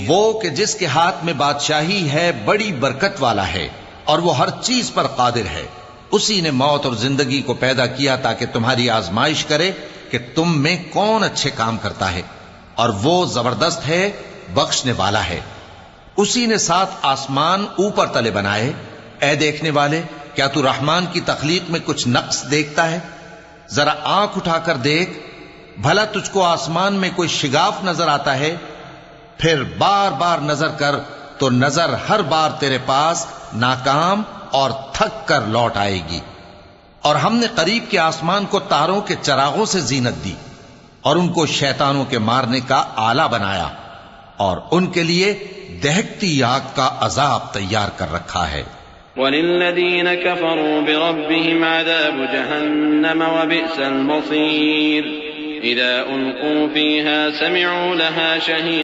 وہ کہ جس کے ہاتھ میں بادشاہی ہے بڑی برکت والا ہے اور وہ ہر چیز پر قادر ہے. اسی نے موت اور زندگی کو پیدا کیا تاکہ تمہاری آزمائش کرے کہ تم میں کون اچھے کام کرتا ہے، اور وہ زبردست ہے، بخشنے والا ہے. اسی نے 7 آسمان اوپر تلے بنائے. اے دیکھنے والے، کیا تو رحمان کی تخلیق میں کچھ نقص دیکھتا ہے؟ ذرا آنکھ اٹھا کر دیکھ، بھلا تجھ کو آسمان میں کوئی شگاف نظر آتا ہے؟ پھر بار بار نظر کر تو نظر ہر بار تیرے پاس ناکام اور تھک کر لوٹ آئے گی. اور ہم نے قریب کے آسمان کو تاروں کے چراغوں سے زینت دی اور ان کو شیطانوں کے مارنے کا آلہ بنایا، اور ان کے لیے دہکتی آگ کا عذاب تیار کر رکھا ہے. وَلِلَّذِينَ كَفَرُوا بِرَبِّهِمْ عَذَابُ جَهَنَّمَ وَبِئْسَ الْمَصِيرُ. إِذَا أُلْقُوا فِيهَا سَمِعُوا لَهَا شَهِيقًا